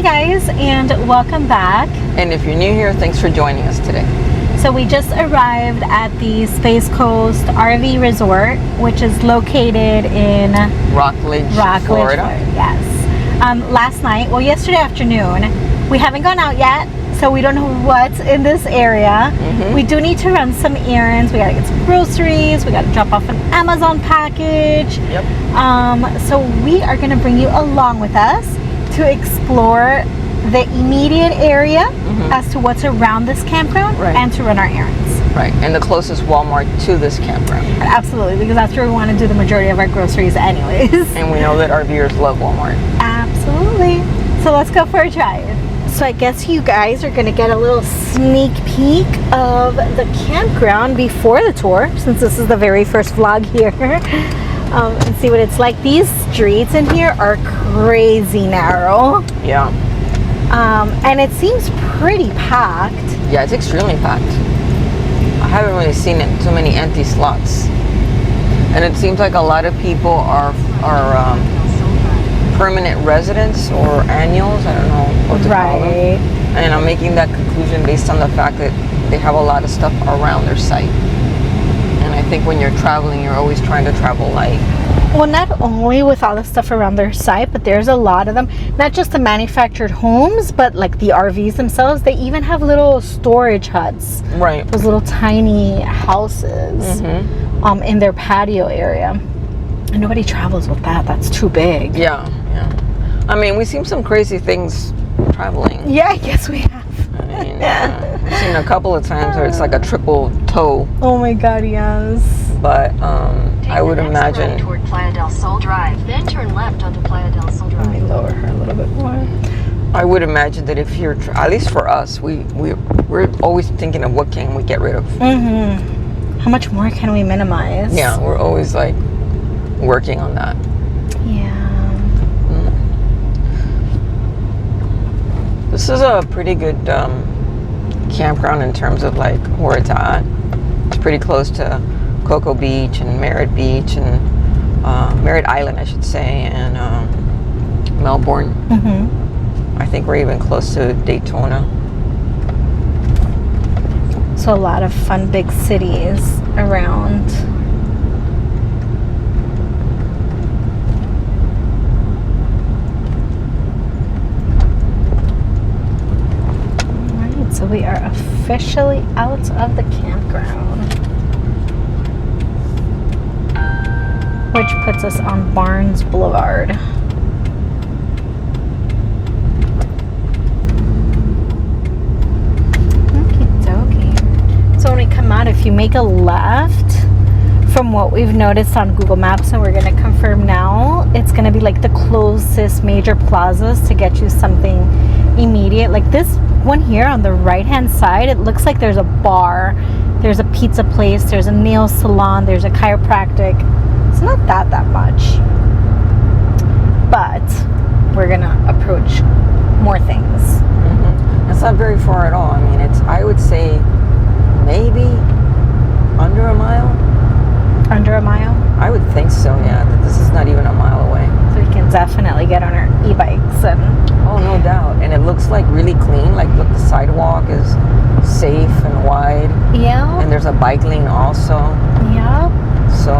Hey guys, and welcome back. And if you're new here, thanks for joining us today. So we just arrived at the Space Coast RV Resort, which is located in Rockledge, Florida. Florida. Yes. Yesterday afternoon. We haven't gone out yet, so we don't know what's in this area. We do need to run some errands. We gotta get some groceries. We gotta drop off an Amazon package. Yep. So we are gonna bring you along with us to explore the immediate area as to what's around this campground and to run our errands. Right, and the closest Walmart to this campground. Absolutely, because that's where we want to do the majority of our groceries anyways. And we know that RVers love Walmart. Absolutely. So let's go for a drive. So I guess you guys are going to get a little sneak peek of the campground before the tour, since this is the very first vlog here. And see what it's like. These streets in here are crazy narrow. Yeah. And it seems pretty packed. Yeah, it's extremely packed. I haven't really seen too many empty slots. And it seems like a lot of people are permanent residents or annuals. I don't know what to call them. And I'm making that conclusion based on the fact that they have a lot of stuff around their site. And I think when you're traveling, you're always trying to travel light. Well, not only with all the stuff around their site, but there's a lot of them. Not just the manufactured homes, but like the RVs themselves. They even have little storage huts. Right. Those little tiny houses in their patio area. And nobody travels with that. That's too big. Yeah, yeah. I mean, we've seen some crazy things traveling. Yeah, I guess we have. I mean, I've seen a couple of times where it's like a triple toe. Oh my God, yes. But I would imagine. Toward Playa del Sol Drive, then turn left onto Playa del Sol Drive. Let me lower her a little bit more. I would imagine that if you're, at least for us, we're always thinking of what can we get rid of. How much more can we minimize? Yeah, we're always like working on that. Yeah. This is a pretty good campground in terms of like where it's at. It's pretty close to Cocoa Beach and Merritt Beach and Merritt Island, I should say, and Melbourne. I think we're even close to Daytona. So a lot of fun big cities around. Alright, so we are officially out of the campground, which puts us on Barnes Boulevard. So when we come out, if you make a left, from what we've noticed on Google Maps, and we're going to confirm now, it's going to be like the closest major plazas to get you something immediate. Like this one here on the right hand side, it looks like there's a bar, there's a pizza place, there's a nail salon, there's a chiropractic. It's not that much, but we're going to approach more things. It's not very far at all. I mean, it's, I would say, maybe under a mile. Under a mile? I would think so, yeah. That this is not even a mile away. So we can definitely get on our e-bikes and... Oh, no doubt. And it looks like really clean. Like, look, the sidewalk is safe and wide. Yeah. And there's a bike lane also. Yeah. So,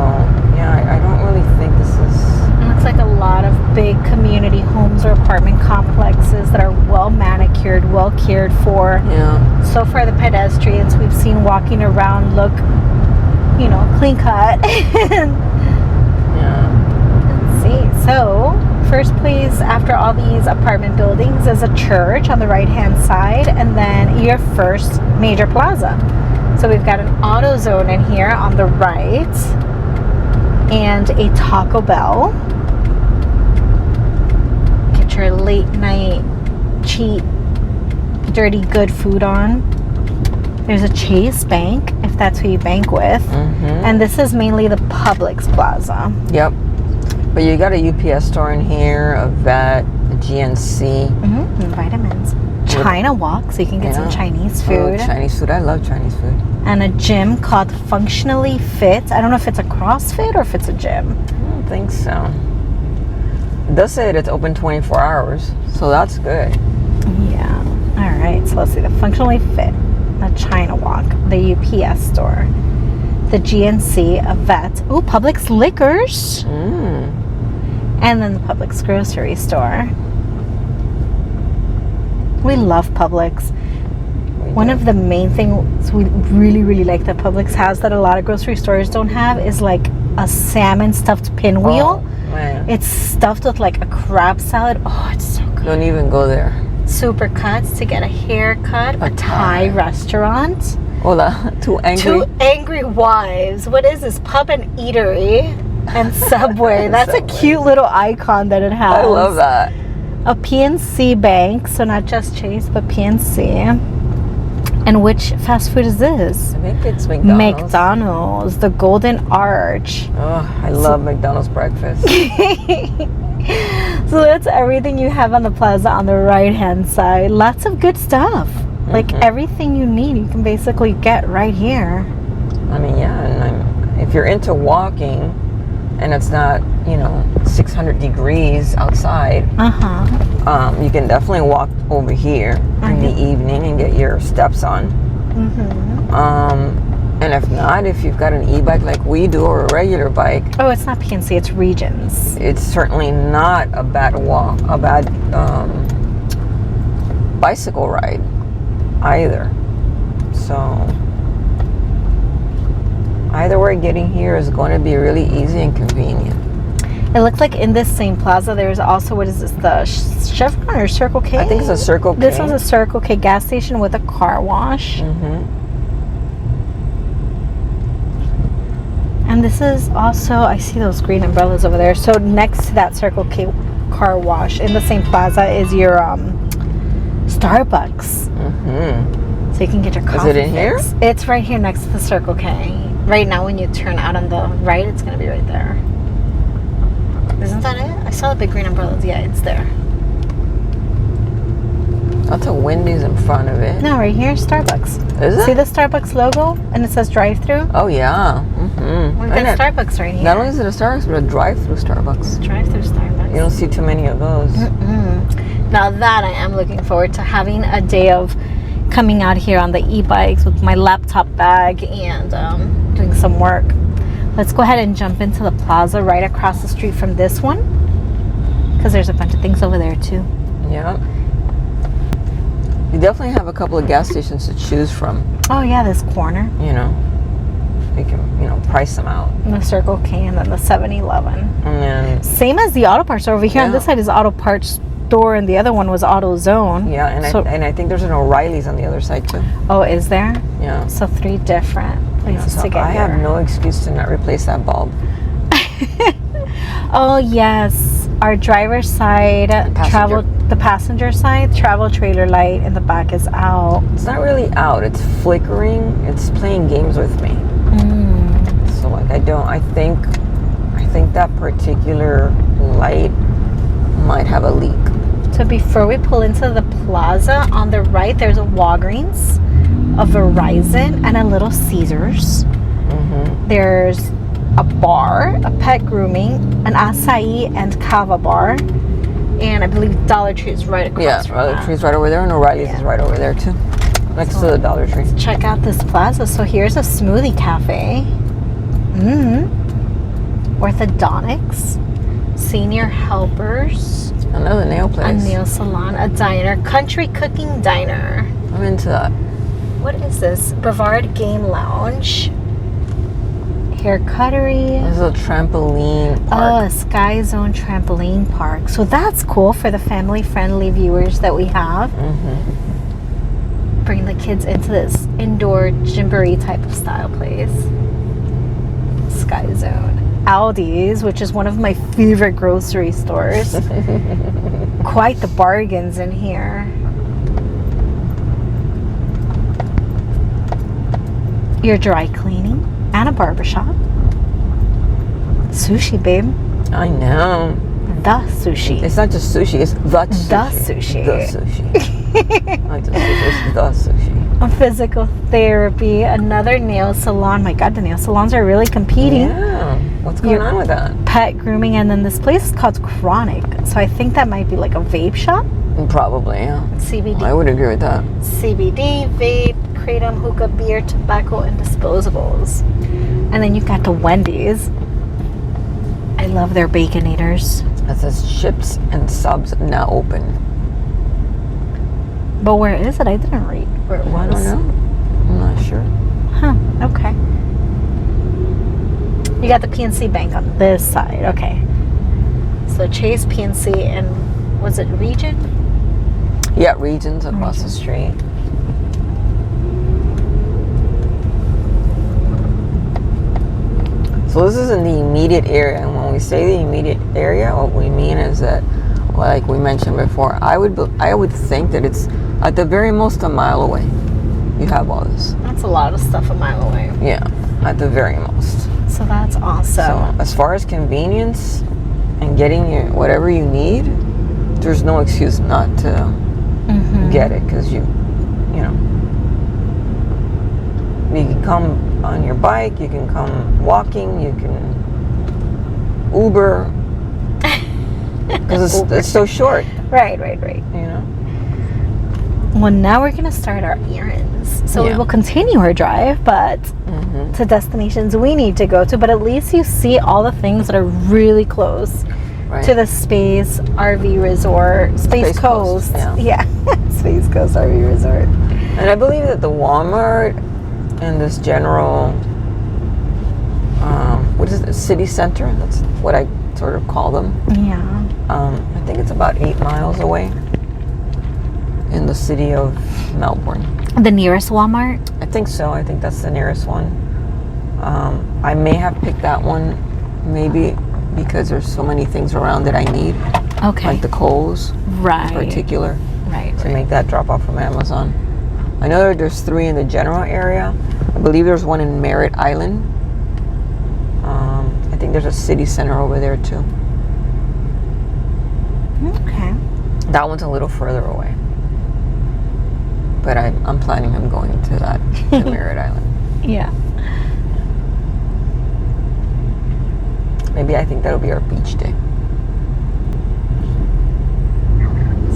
yeah, I don't really think this is... It looks like a lot of big community homes or apartment complexes that are well manicured, well cared for. Yeah. So far, the pedestrians we've seen walking around look, you know, clean cut. Yeah. Let's see. So, first place after all these apartment buildings is a church on the right-hand side, and then your first major plaza. So we've got an AutoZone in here on the right, and a Taco Bell. Get your late night cheap dirty good food on. There's a Chase Bank, if that's who you bank with. And this is mainly the Publix Plaza. Yep. But you got a UPS store in here, a vet, a GNC. And vitamins. China Walk, so you can get some Chinese food. Oh, Chinese food. I love Chinese food. And a gym called Functionally Fit. I don't know if it's a CrossFit or if it's a gym. I don't think so. It does say that it's open 24 hours, so that's good. Yeah. All right. So let's see. The Functionally Fit, the China Walk, the UPS store, the GNC, a vet. Ooh, Publix Liquors. And then the Publix grocery store. We love Publix. One of the main things we really, really like that Publix has that a lot of grocery stores don't have is like a salmon stuffed pinwheel. Oh, man. It's stuffed with like a crab salad. Oh, it's so good. Don't even go there. Super cuts to get a haircut. A Thai restaurant. Hola, Two Angry Wives. What is this? Pub and Eatery and Subway. That's Subway. a cute little icon that it has. I love that. A PNC bank, so not just Chase, but PNC. And which fast food is this? I think it's McDonald's. McDonald's, the Golden Arch. Oh, I love McDonald's breakfast. So that's everything you have on the plaza on the right-hand side. Lots of good stuff. Like everything you need, you can basically get right here. I mean, yeah, and if you're into walking and it's not, 600 degrees outside, you can definitely walk over here in the evening and get your steps on. And if not, if you've got an e-bike like we do or a regular bike, oh, it's not PNC, it's Regions. it's certainly not a bad bicycle ride either. So either way, getting here is going to be really easy and convenient. It looks like in this same plaza, there's also, what is this, the Chevron or Circle K? I think it's a Circle K. This one's a Circle K gas station with a car wash. And this is also, I see those green umbrellas over there. So next to that Circle K car wash in the same plaza is your Starbucks. So you can get your coffee. Is it in here? It's right here next to the Circle K. Right now when you turn out on the right, it's going to be right there. Isn't that it? I saw the big green umbrellas. Yeah, it's there. That's a Wendy's in front of it. No, right here, Starbucks. Is it? See the Starbucks logo? And it says drive-through? Oh, yeah. We've got Starbucks right here. Not only is it a Starbucks, but a drive-through Starbucks. Drive-through Starbucks. You don't see too many of those. Now that I am looking forward to having a day of coming out here on the e-bikes with my laptop bag and doing some work. Let's go ahead and jump into the plaza right across the street from this one, because there's a bunch of things over there too. Yeah. You definitely have a couple of gas stations to choose from. Oh yeah, this corner. You can, price them out. And the Circle K and then the 7-Eleven. And then... Same as the auto parts store over here. On this side is auto parts store and the other one was Auto Zone. Yeah, and I think there's an O'Reilly's on the other side too. Oh, is there? Yeah. So 3 different places to get I here. have no excuse to not replace that bulb. Oh yes, our driver's side the passenger side travel trailer light in the back is out. It's not really out. It's flickering. It's playing games with me. So like I think that particular light might have a leak. So before we pull into the plaza, on the right there's a Walgreens, a Verizon, and a Little Caesars. There's a bar, a pet grooming, an acai and kava bar, and I believe Dollar Tree is right across from Dollar that. Tree's right over there, and O'Reilly's is right over there too, next to the Dollar Tree. Check out this plaza. So here's a smoothie cafe, orthodontics, senior helpers, another nail a place, nail salon, a diner, country cooking diner. I'm into that. What is this? Brevard Game Lounge. Hair cuttery. This is a trampoline Oh, park. a Sky Zone trampoline park. So that's cool for the family-friendly viewers that we have. Bring the kids into this indoor gymboree type of style place. Sky Zone. Aldi's, which is one of my favorite grocery stores. Quite the bargains in here. Your dry cleaning and a barbershop. Sushi, babe. I know. The sushi. It's not just sushi. It's the sushi. The sushi. The sushi. Not just sushi. It's the sushi. A physical therapy. Another nail salon. My God, the nail salons are really competing. Yeah. What's going on with that? Pet grooming, and then this place is called Chronic. So I think that might be like a vape shop. Probably, yeah. CBD. I would agree with that. CBD, vape, kratom, hookah, beer, tobacco, and disposables. And then you got the Wendy's. I love their Baconators. It says chips and subs now open. But where is it? I didn't read where it was. I don't know. I'm not sure. Huh, okay. You got the PNC Bank on this side. Okay. So Chase, PNC, and was it Region? Yeah, Regions across the street. So this is in the immediate area, and when we say the immediate area, what we mean is that, like we mentioned before, I would think that it's at the very most a mile away. You have all this. That's a lot of stuff a mile away. Yeah, at the very most. So that's awesome. So as far as convenience and getting you whatever you need, there's no excuse not to get it, because you know, you can come on your bike, you can come walking, you can Uber, because it's so short. Right. You know. Well, now we're gonna start our errands. So we will continue our drive, but to destinations we need to go to. But at least you see all the things that are really close to the Space RV Resort, Space Coast. Yeah. Space Coast RV Resort. And I believe that the Walmart and this general, what is it, city center? That's what I sort of call them. Yeah. I think it's about 8 miles away in the city of Melbourne. The nearest Walmart? I think so. I think that's the nearest one. I may have picked that one, maybe because there's so many things around that I need. Okay. Like the coals, in particular. To make that drop off from Amazon. I know there's 3 in the general area. I believe there's one in Merritt Island. I think there's a city center over there too. Okay. That one's a little further away. But I'm planning on going to that, to Merritt Island. Yeah. Maybe I think that'll be our beach day.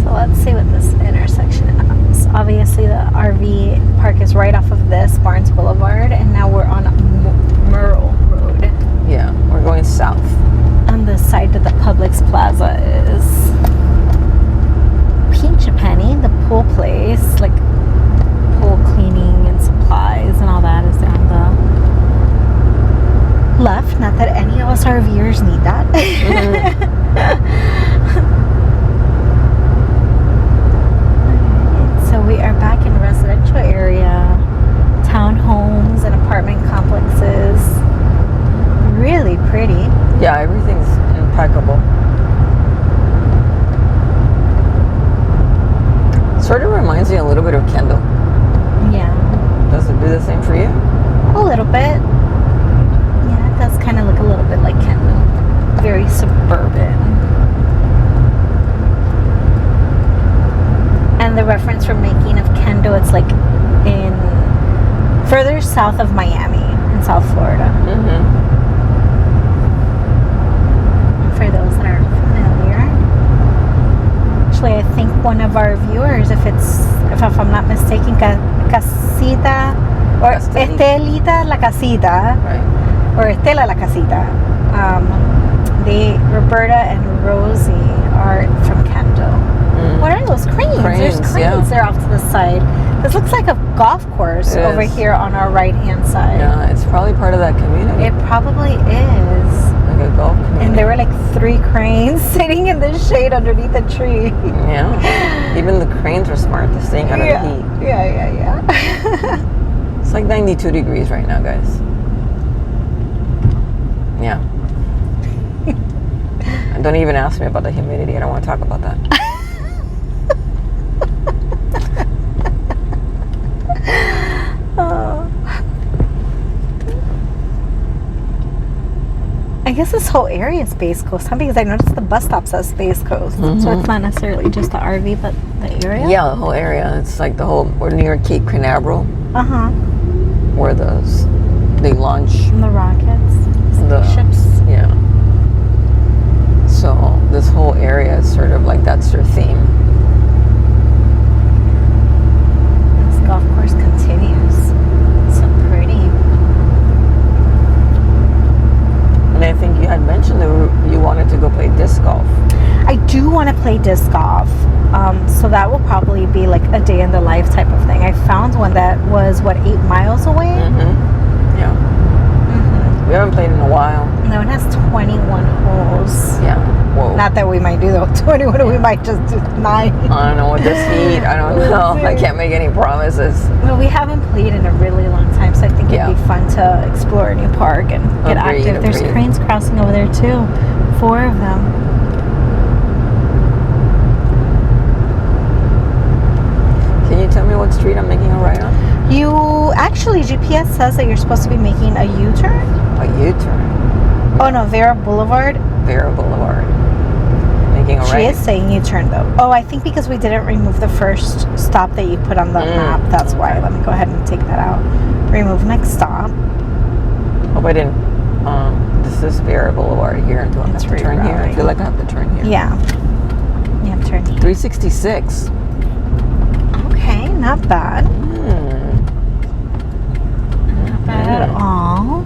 So let's see what this intersection is. Obviously, the RV park is right off of this, Barnes Boulevard, and now we're on Merle Road. Yeah, we're going south. On the side that the Publix Plaza is. Peach Penny, the pool place, like pool cleaning and supplies and all that, is down the left. Not that any of us RVers need that. So we are back in residential area, townhomes and apartment complexes. Really pretty. Yeah, everything's impeccable. Sort of reminds me a little bit of Kendall. Yeah. Does it do the same for you? A little bit. Yeah, it does kind of look a little bit like Kendall. Very suburban. And the reference for making of Kendall, it's like in further south of Miami in South Florida. For those that are familiar. Actually, I think one of our viewers, if I'm not mistaken, Casita or Estelita La Casita, or Estela La Casita, Roberta and Rosie are from Kendall. What are those cranes? There's cranes there off to the side. This looks like a golf course over here on our right hand side. Yeah, it's probably part of that community. It probably is. Like a golf community. And there were like 3 cranes sitting in the shade underneath a tree. Yeah. Even the cranes are smart to staying out of the heat. Yeah. It's like 92 degrees right now, guys. Yeah. And don't even ask me about the humidity. I don't want to talk about that. I guess this whole area is Space Coast, huh? Because I noticed the bus stop says Space Coast. So it's not necessarily just the RV, but the area? Yeah, the whole area. It's like we're near Cape Canaveral. Uh-huh. Where they launch the rockets, the ships. this whole area is sort of like that's their theme. This golf course continues. So pretty. And I think you had mentioned that you wanted to go play disc golf. I do want to play disc golf. So that will probably be like a day in the life type of thing. I found one that was, 8 miles away? Mm-hmm. Yeah. Mm-hmm. We haven't played in a while. No, it has 21 holes. Yeah. Whoa. Not that we might do though. 21, we might just do 9. I don't know, with this heat, I don't know. I can't make any promises. Well, we haven't played in a really long time, so I think it'd be fun to explore a new park and get active. There's trains crossing over there too. 4 of them. Can you tell me what street I'm making a right on? You actually, GPS says that you're supposed to be making a U-turn. A U-turn. Oh no, Vera Boulevard. Vera Boulevard. Making a right. She is saying U-turn though. Oh, I think because we didn't remove the first stop that you put on the map. That's why. Let me go ahead and take that out. Remove next stop. Oh, I didn't. This is Vera Boulevard here. Do I have to turn here? I feel like I have to turn here. Yeah. You have to turn here. 366. Okay, not bad. Not bad at all.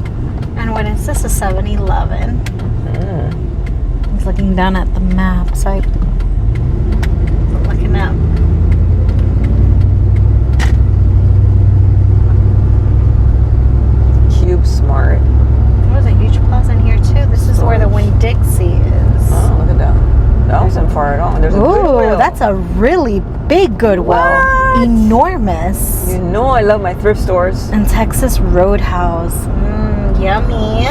And what is this? A 7-Eleven. He's looking down at the map, so I'm looking up. Cube Smart. There's a huge plaza in here too. This is where the Winn-Dixie is. Oh, look at that. That wasn't far at all. There's a Goodwill. That's a really big Goodwill. What? Enormous. You know I love my thrift stores. And Texas Roadhouse. Yummy.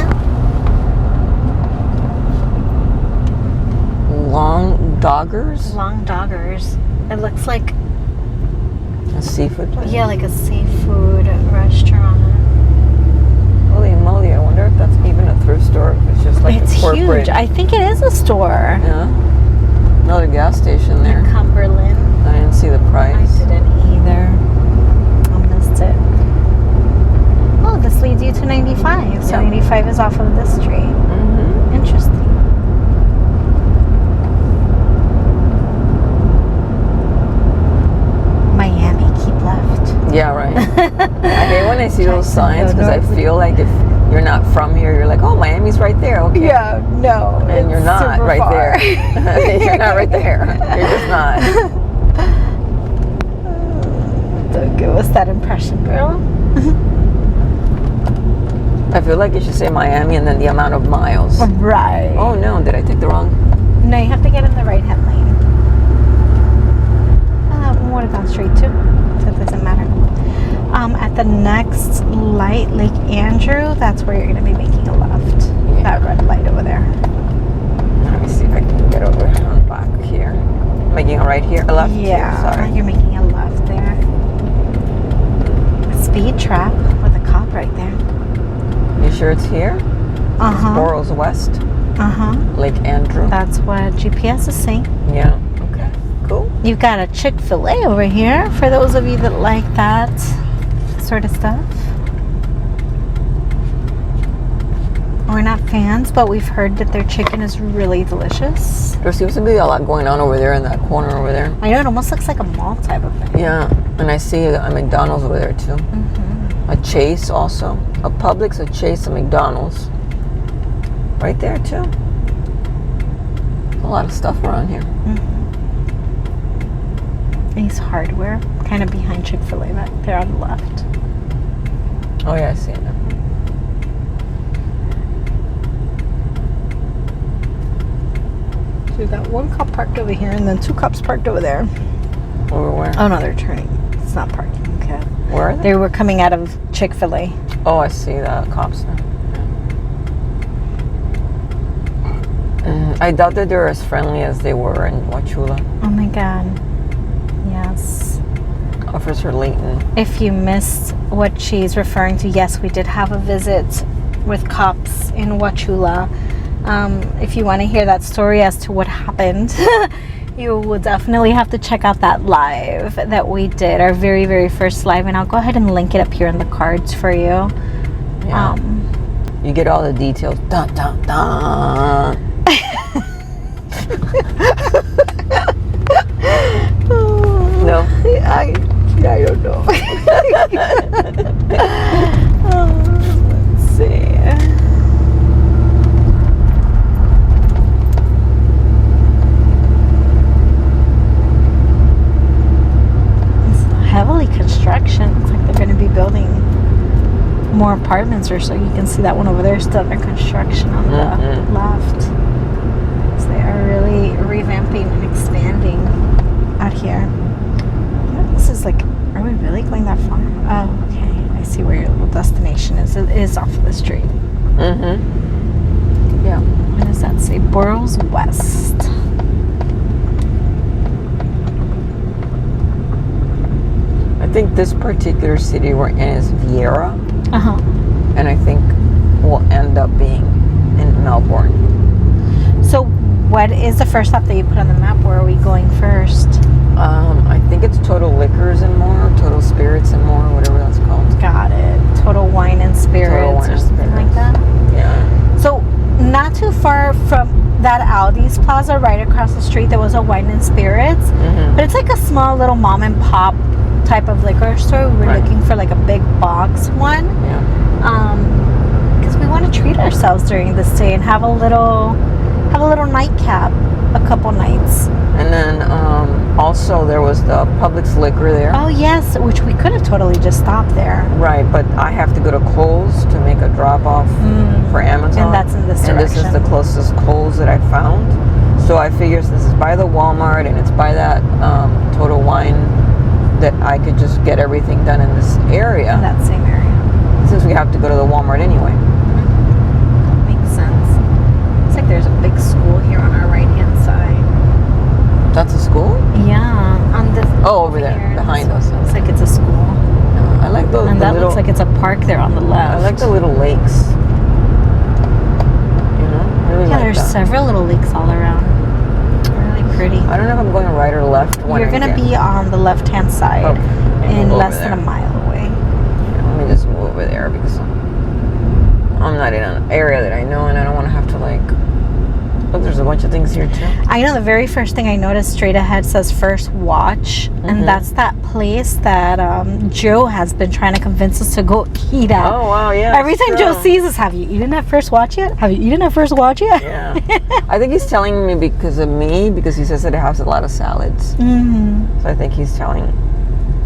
Long Doggers? Long Doggers. It looks like A seafood place? Yeah, like a seafood restaurant. Holy moly, I wonder if that's even a thrift store. If it's just like It's a corporate. huge. I think it is a store. Yeah. Another gas station there. Cumberland. I didn't see the I price. didn't either. I missed it. Oh, this leads you to 95. So Yeah. 95 is off of this street. Mm-hmm. Interesting. Miami, keep left. Yeah, right. I hate when I see those signs because I No. feel like if you're not from here, you're like, oh, Miami's right there. Okay. Yeah, no. And you're not right there. You're not right there. You're just not. Don't give us that impression, girl. I feel like you should say Miami and then the amount of miles. Right. Oh no, did I take the wrong? No, you have to get in the right-hand lane. We would have gone straight too, so it doesn't matter. At the next light, Lake Andrew, that's where you're going to be making a left. Yeah. That red light over there. Let me see if I can get over on back here. Making a right here, a left here, sorry. You're making a left there. A speed trap with a cop right there. You sure it's here? Uh-huh. Borals West, Uh-huh. Lake Andrew. That's what GPS is saying. Yeah. Okay. Cool. You've got a Chick-fil-A over here for those of you that like that sort of stuff. We're not fans, but we've heard that their chicken is really delicious. There seems to be a lot going on over there in that corner over there. I know, it almost looks like a mall type of thing. Yeah, and I see a McDonald's over there too. Mm-hmm. A Chase also. A Publix, a Chase, a McDonald's. Right there too. A lot of stuff around here. Mm-hmm. Ace Hardware, kind of behind Chick-fil-A back there on the left. Oh yeah, I see it now. So we've got one cop parked over here and then 2 cops parked over there. Over where? Oh no, they're turning. It's not parking. Okay. Where are they? They were coming out of Chick-fil-A. Oh, I see the cops now. I doubt that they're as friendly as they were in Wauchula. Oh my god. Yes. Officer Layton. If you missed what she's referring to, yes, we did have a visit with cops in Wauchula. If you want to hear that story as to what happened, you will definitely have to check out that live that we did, our very, very first live. And I'll go ahead and link it up here in the cards for you. Yeah. You get all the details. Dun, dun, dun. No. I don't know. Let's see. It's heavily construction. Looks like they're going to be building more apartments or so. You can see that one over there still under construction on the left. So they are really revamping and expanding out here. This is like, are we really going that far? Oh, okay. I see where your little destination is. It is off of the street. Yeah. What does that say? Burroughs West. I think this particular city we're in is Vieira, Uh-huh. and I think we'll end up being in Melbourne. So what is the first stop that you put on the map? Where are we going first? I think it's Total Liquors and More, Total Spirits and More, whatever that's called. Got it. Total Wine and Spirits Wine or and something like Spirits. that. Yeah. So not too far from that Aldi's Plaza, right across the street, there was a Wine and Spirits. But it's like a small little mom and pop type of liquor store. We were Right. looking for like a big box one. Yeah. Because we want to treat ourselves during this day and have a little nightcap a couple nights. And then also there was the Publix liquor there. Oh yes, which we could have totally just stopped there. Right, but I have to go to Kohl's to make a drop off for Amazon. And that's in this And this is direction. the closest Kohl's that I found. So I figure since it's by the Walmart and it's by that Total Wine, that I could just get everything done in this area. In that same area. Since we have to go to the Walmart anyway. Makes sense. Looks like there's a big school here on our right hand side. That's a school? Yeah, on this. Oh, over there, here, behind this us. Looks like it's a school. I like those. And that little, looks like it's a park there on the left. I like the little lakes. You know, really Yeah, like there's that. several little lakes all around. Really pretty. I don't know if I'm going right or left. when You're I gonna get- be on the left hand side Okay. And in move less over than a there. mile away. Yeah, let me just move over there because I'm not in an area that I know and I don't want to have to like. Look, there's a bunch of things here too. I know the very first thing I noticed straight ahead says First Watch, and that's that place that Joe has been trying to convince us to go eat at. Oh wow, yeah. Every time Joe sees us, have you eaten at First Watch yet? Have you eaten at First Watch yet? Yeah. I think he's telling me because of me because he says that it has a lot of salads. So I think he's trying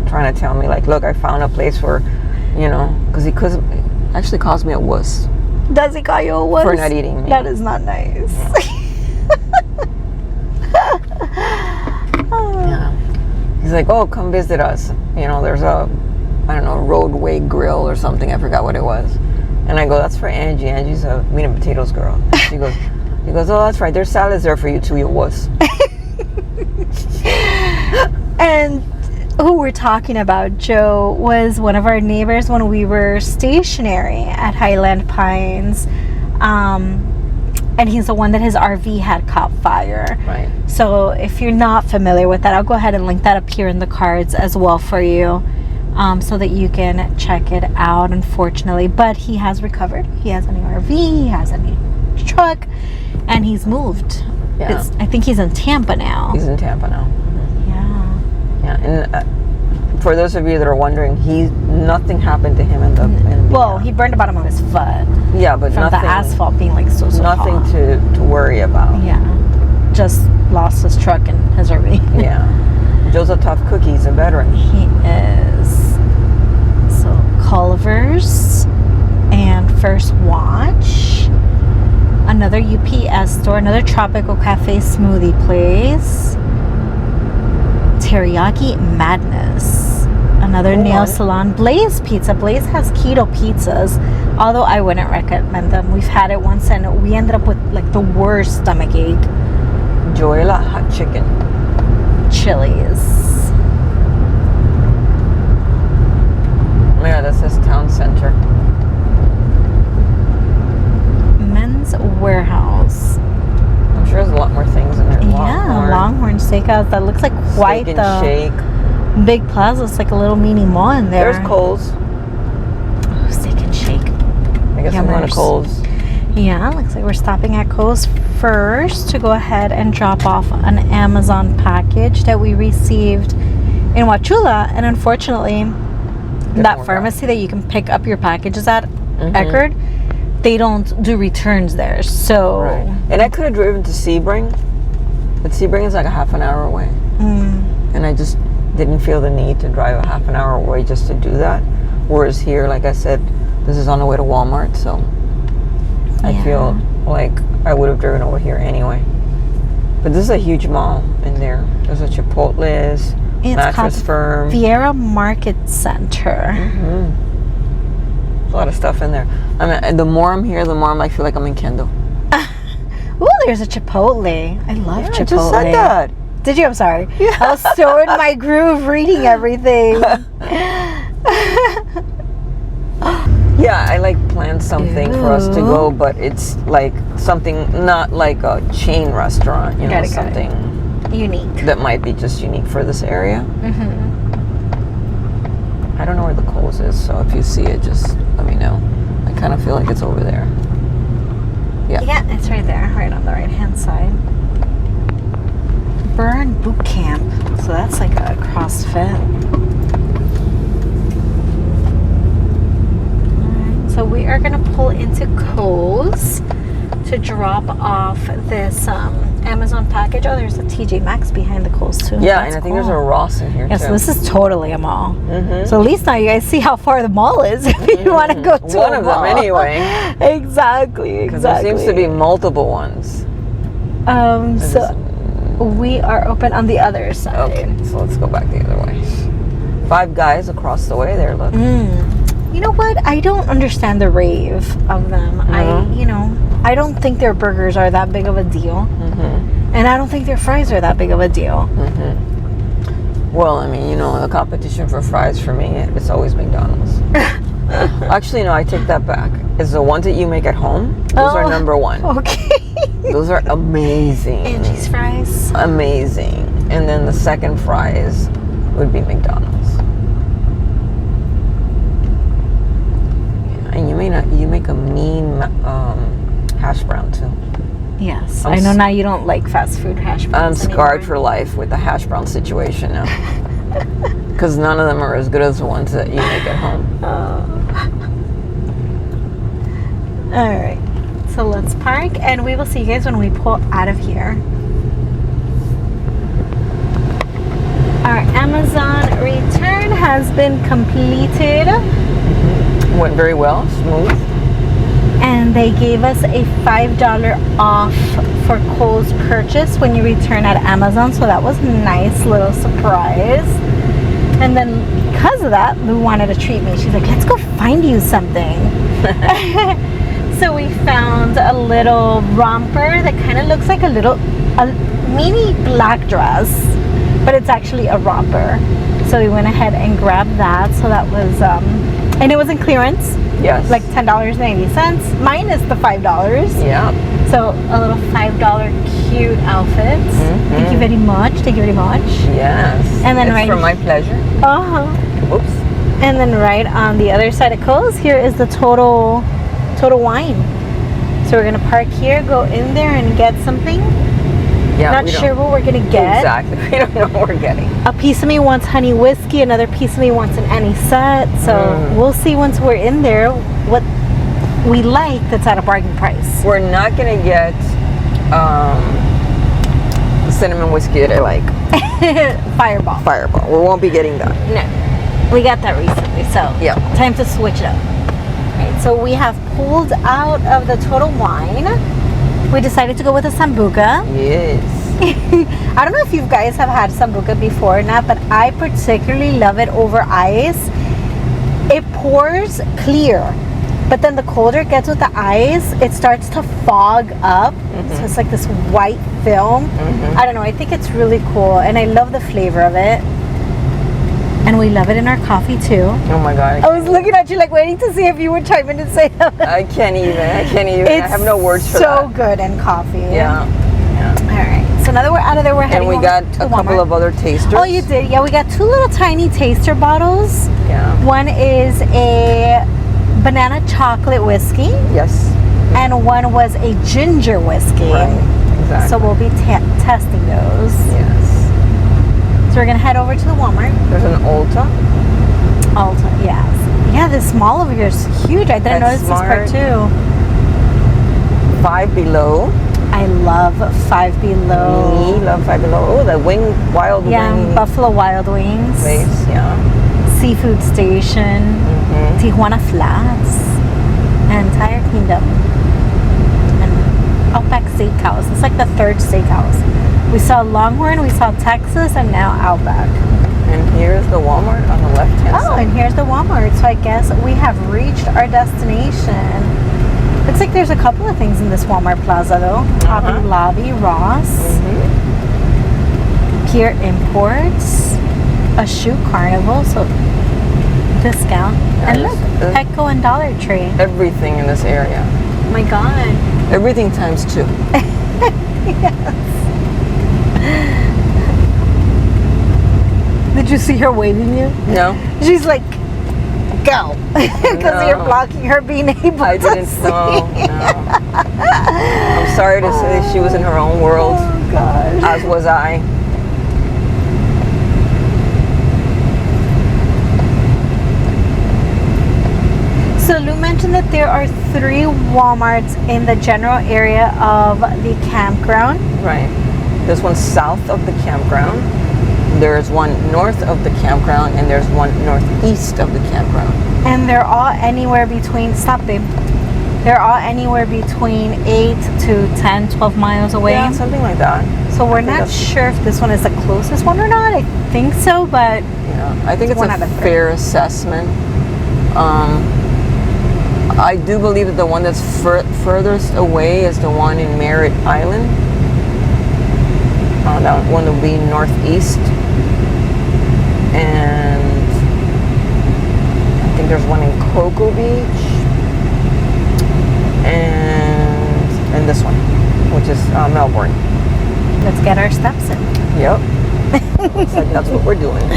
to tell me like, look, I found a place where, you know, because he actually calls me a wuss. Does he call you a wuss? For not eating me. That is not nice. Yeah. He's like, oh, come visit us. You know, there's a, I don't know, roadway grill or something. I forgot what it was. And I go, that's for Angie. Angie's a meat and potatoes girl. He goes, oh, that's right. There's salads there for you too, you wuss. And who we're talking about, Joe, was one of our neighbors when we were stationary at Highland Pines. And he's the one that his RV had caught fire. Right. So if you're not familiar with that, I'll go ahead and link that up here in the cards as well for you, so that you can check it out, unfortunately. But he has recovered. He has a new RV, he has a new truck, and he's moved. Yeah. I think he's in Tampa now. He's in Tampa now. Yeah. Yeah. And for those of you that are wondering, nothing happened to him in the Well, he burned the bottom of his foot yeah, but from nothing, the asphalt being like so nothing hot. to worry about. Yeah. Just lost his truck and his RV. Yeah. Joe's a tough cookie. He's a veteran. He is. So Culver's and First Watch. Another UPS store, another tropical cafe smoothie place. Teriyaki Madness. Another nail salon. Blaze Pizza. Blaze has keto pizzas, although I wouldn't recommend them. We've had it once and we ended up with like the worst stomach ache. Joella Hot Chicken. Chili's. Yeah, that says Town Center. Men's Warehouse. I'm sure there's a lot more things in there. Yeah, Longhorn Steakhouse. That looks like quite Steak the and Shake. big plaza. It's like a little mini mall in there. There's Kohl's. Steak and Shake. I guess I'm going to Yummers. Kohl's. Yeah, looks like we're stopping at Kohl's first to go ahead and drop off an Amazon package that we received in Wauchula, and unfortunately, that work pharmacy that you can pick up your packages at, Eckerd, they don't do returns there. So, and I could have driven to Sebring, but Sebring is like a half an hour away, and I just didn't feel the need to drive a half an hour away just to do that. Whereas here, like I said, this is on the way to Walmart, so I feel like I would have driven over here anyway. But this is a huge mall in there. There's a Chipotle's, Mattress Firm, Vieira Market Center. There's a lot of stuff in there. I mean, the more I'm here, the more I feel like I'm in Kendall. Ooh, there's a Chipotle. I love Chipotle. I just said that. Did you? I'm sorry. Yeah. I was so in my groove reading everything. Yeah, I like planned something for us to go, but it's like something not like a chain restaurant, you know, something unique that might be just unique for this area. I don't know where the Kohl's is, so if you see it, just let me know. I kind of feel like it's over there. Yeah, it's right there, right on the right-hand side. Burn Boot Camp. So that's like a CrossFit. Alright, so we are going to pull into Kohl's to drop off this Amazon package. Oh, there's a TJ Maxx behind the Kohl's too. Yeah, and I think there's a Ross in here too. So this is totally a mall. So at least now you guys see how far the mall is if you want to go to one a of mall. them anyway. Exactly. There seems to be multiple ones. So we are open on the other side. Okay, so let's go back the other way. Five Guys across the way there, look. You know what? I don't understand the rave of them. I don't think their burgers are that big of a deal. And I don't think their fries are that big of a deal. Well, I mean, the competition for fries for me, it's always McDonald's. Actually, no, I take that back. It's the ones that you make at home. Those are number one. Okay. Those are amazing. Angie's fries. Amazing. And then the second fries would be McDonald's. Yeah, and you make a mean hash brown too. Yes, I know now you don't like fast food hash browns. I'm scarred for life with the hash brown situation now. Because none of them are as good as the ones that you make at home. All right, so let's park and we will see you guys when we pull out of here. Our Amazon return has been completed. Went very well, smooth. And they gave us a $5 off for Kohl's purchase when you return at Amazon. So that was a nice little surprise. And then because of that, Lou wanted to treat me. She's like, let's go find you something. So we found a little romper that kind of looks like a mini black dress, but it's actually a romper. So we went ahead and grabbed that. So that was, and it was in clearance. Yes. Like $10.90 minus the $5. Yeah. So a little $5 cute outfit. Thank you very much. Thank you very much. Yes. And then it's for my pleasure. Oops. And then right on the other side of Kohl's, here is the Total Wine. So we're gonna park here, go in there, and get something. Yeah. Not sure what we're gonna get. Exactly. We don't know what we're getting. A piece of me wants honey whiskey. Another piece of me wants an anisette. So we'll see once we're in there what we like that's at a bargain price. We're not gonna get the cinnamon whiskey that I like. Fireball. We won't be getting that. No, we got that recently. So yeah, time to switch it up. Right, so we have pulled out of the Total Wine. We decided to go with a Sambuca. Yes. I don't know if you guys have had Sambuca before or not, but I particularly love it over ice. It pours clear, but then the colder it gets with the ice, it starts to fog up. So it's like this white film. I don't know, I think it's really cool, and I love the flavor of it. And we love it in our coffee too. Oh my God. I was looking at you like waiting to see if you would chime in and say that. I can't even. It's I have no words for that. so good in coffee. Yeah. All right. So now that we're out of there, we're heading And we got a couple of other tasters. Oh, you did? Yeah, we got two little tiny taster bottles. Yeah. One is a banana chocolate whiskey. Yes. and one was a ginger whiskey. Right. Exactly. So we'll be testing those. Yes. So we're gonna head over to the Walmart. There's an Ulta. Ulta, yes. Yeah, this mall over here is huge. I didn't notice this part too. Five Below. I love Five Below. We love Five Below. Oh, the wild wing Buffalo Wild Wings. place. Yeah. Seafood Station. Tijuana Flats. And Tire Kingdom. And Outback Steakhouse. It's like the third steakhouse. We saw Longhorn, we saw Texas, and now Outback. And here's the Walmart on the left-hand side. Oh, and here's the Walmart. So I guess we have reached our destination. Looks like there's a couple of things in this Walmart Plaza, though. Hobby Lobby, Ross, Pier Imports, a shoe carnival, so discount. And look, Petco and Dollar Tree. Everything in this area. Oh my God. Everything times 2. Yes. Did you see her waving you? No. She's like, go. Because you're blocking her being able I to didn't see. know. No. I'm sorry to say she was in her own world. Oh, gosh. As was I. So Lou mentioned that there are 3 Walmarts in the general area of the campground. Right. There's one south of the campground. There's one north of the campground, and there's one northeast of the campground. And they're all anywhere between, stop babe, they're all anywhere between 8 to 10, 12 miles away. Yeah, something like that. So we're not sure if this one is the closest one or not. I think so, but Yeah, I think it's one a out of 3. fair assessment. I do believe that the one that's furthest away is the one in Merritt Island. That one will be northeast. And I think there's one in Cocoa Beach. And this one, which is Melbourne. let's get our steps in. Yep. Looks like that's what we're doing.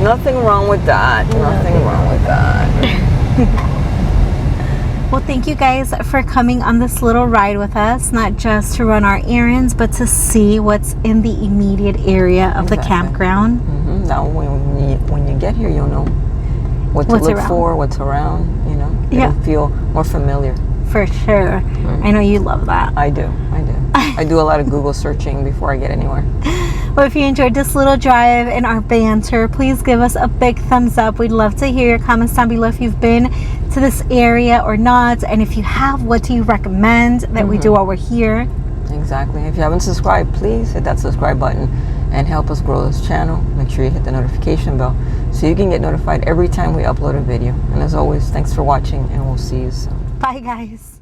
Nothing wrong with that. Nothing wrong with that. Well, thank you guys for coming on this little ride with us, not just to run our errands, but to see what's in the immediate area of the campground. Now, when you get here, you'll know what to look for, what's around, you know. It'll feel more familiar. For sure. I know you love that. I do. I do a lot of Google searching before I get anywhere. Well, if you enjoyed this little drive and our banter, please give us a big thumbs up. We'd love to hear your comments down below if you've been to this area or not. And if you have, what do you recommend that we do while we're here? Exactly. If you haven't subscribed, please hit that subscribe button and help us grow this channel. Make sure you hit the notification bell so you can get notified every time we upload a video. And as always, thanks for watching, and we'll see you soon. Bye, guys.